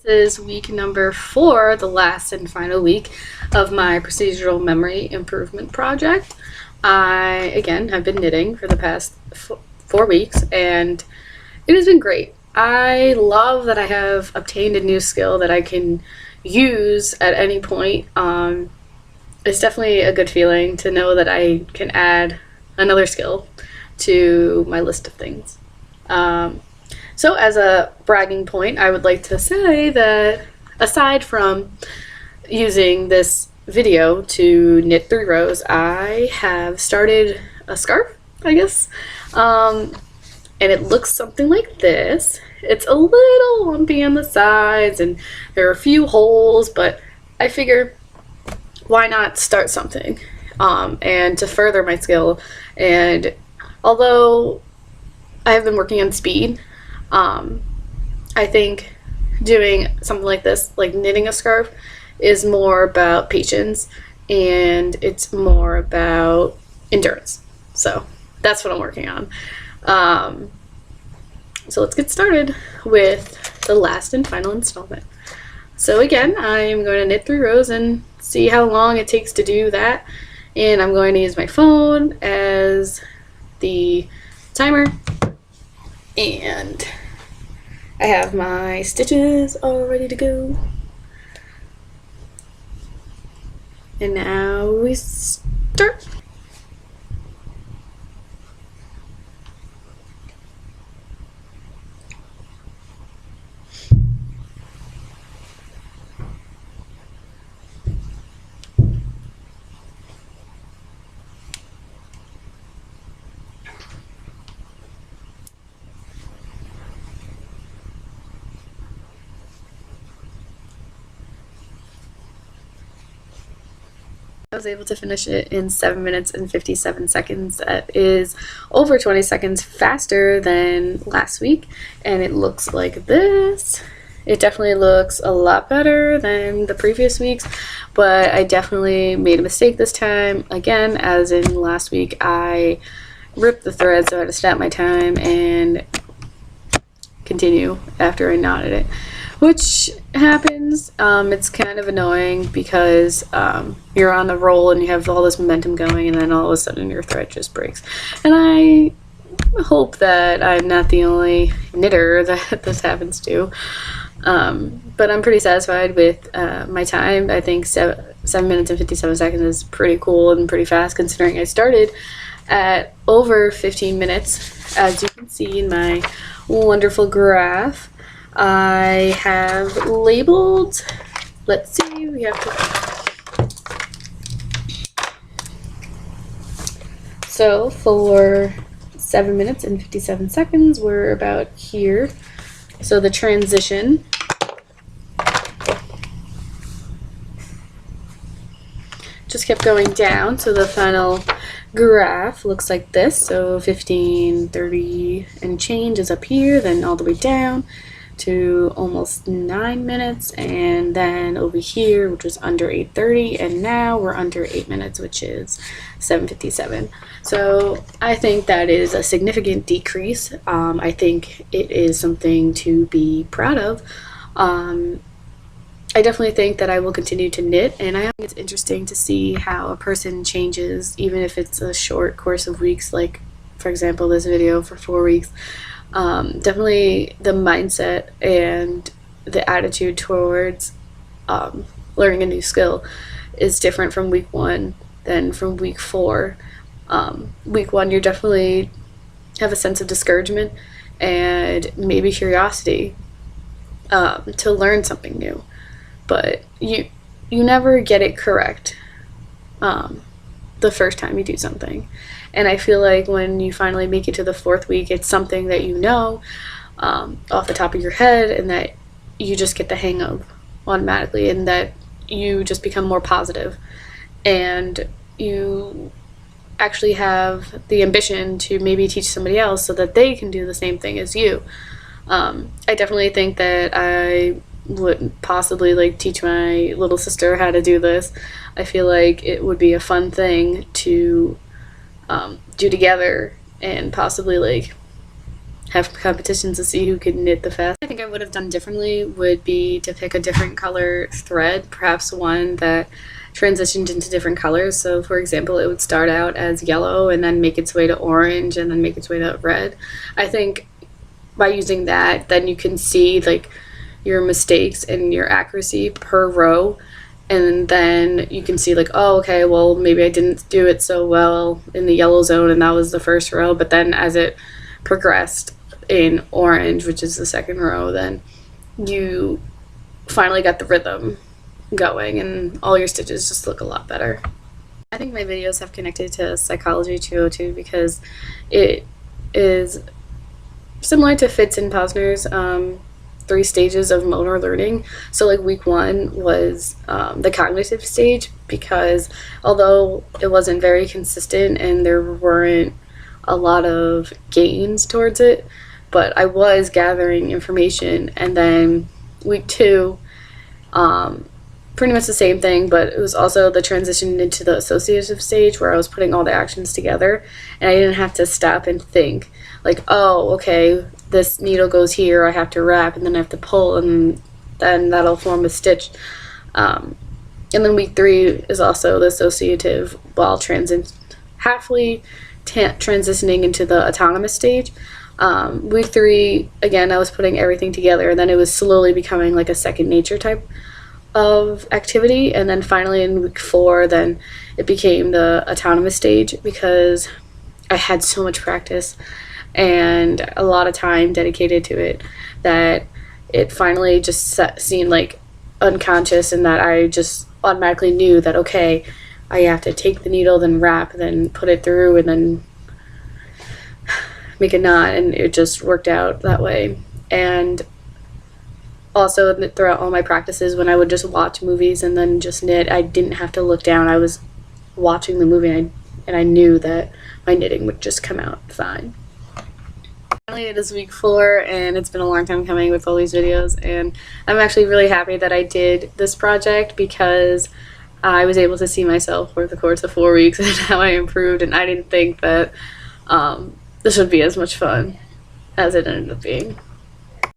This is week number 4, the last and final week of my procedural memory improvement project. I, again, have been knitting for the past 4 weeks, and it has been great. I love that I have obtained a new skill that I can use at any point. It's definitely a good feeling to know that I can add another skill to my list of things. So as a bragging point, I would like to say that aside from using this video to knit 3 rows, I have started a scarf, I guess. And it looks something like this. It's a little lumpy on the sides and there are a few holes, but I figure why not start something and to further my skill. And although I have been working on speed, I think doing something like this, like knitting a scarf, is more about patience and it's more about endurance. So that's what I'm working on. So let's get started with the last and final installment. So again, I'm going to knit 3 rows and see how long it takes to do that. And I'm going to use my phone as the timer. And I have my stitches all ready to go. And now we start. I was able to finish it in 7 minutes and 57 seconds. That is over 20 seconds faster than last week, and it looks like this. It definitely looks a lot better than the previous weeks, but I definitely made a mistake this time. Again, as in last week, I ripped the thread, so I had to stop my time and continue after I knotted it, which happens. It's kind of annoying because you're on the roll and you have all this momentum going, and then all of a sudden your thread just breaks. And I hope that I'm not the only knitter that this happens to. But I'm pretty satisfied with my time. I think 7 minutes and 57 seconds is pretty cool and pretty fast, considering I started at over 15 minutes, as you can see in my wonderful graph. I have labeled, let's see, we have to, so for 7 minutes and 57 seconds, we're about here. So the transition just kept going down, so the final graph looks like this. So 15, 30 and change is up here, then all the way down to almost 9 minutes, and then over here, which was under 8:30, and now we're under 8 minutes, which is 7:57. So I think that is a significant decrease. I think it is something to be proud of. I definitely think that I will continue to knit, and I think it's interesting to see how a person changes, even if it's a short course of weeks, like for example this video for 4 weeks. Definitely the mindset and the attitude towards learning a new skill is different from week 1 than from week 4. Week 1 you definitely have a sense of discouragement and maybe curiosity to learn something new, but you never get it correct the first time you do something. And I feel like when you finally make it to the 4th week, it's something that you know off the top of your head, and that you just get the hang of automatically, and that you just become more positive, and you actually have the ambition to maybe teach somebody else so that they can do the same thing as you. I definitely think that I would possibly like teach my little sister how to do this. I feel like it would be a fun thing to do together, and possibly like have competitions to see who can knit the fastest. I think I would have done differently would be to pick a different color thread, perhaps one that transitioned into different colors. So for example, it would start out as yellow and then make its way to orange and then make its way to red. I think by using that, then you can see like your mistakes and your accuracy per row, and then you can see like, oh, okay, well, maybe I didn't do it so well in the yellow zone and that was the first row, but then as it progressed in orange, which is the second row, then you finally got the rhythm going and all your stitches just look a lot better. I think my videos have connected to Psychology 202 because it is similar to Fitz and Posner's 3 stages of motor learning. So like week 1 was the cognitive stage, because although it wasn't very consistent and there weren't a lot of gains towards it, but I was gathering information. And then week 2, pretty much the same thing, but it was also the transition into the associative stage where I was putting all the actions together and I didn't have to stop and think like, oh, okay, this needle goes here, I have to wrap and then I have to pull and then that'll form a stitch. And then week 3 is also the associative while halfway transitioning into the autonomous stage. Week 3, again, I was putting everything together and then it was slowly becoming like a second nature type of activity. And then finally in week 4, then it became the autonomous stage because I had so much practice and a lot of time dedicated to it that it finally just seemed like unconscious, and that I just automatically knew that, okay, I have to take the needle, then wrap, then put it through, and then make a knot, and it just worked out that way. And also throughout all my practices, when I would just watch movies and then just knit, I didn't have to look down. I was watching the movie and I knew that my knitting would just come out fine. Finally, it is week 4 and it's been a long time coming with all these videos, and I'm actually really happy that I did this project because I was able to see myself over the course of 4 weeks and how I improved, and I didn't think that this would be as much fun as it ended up being.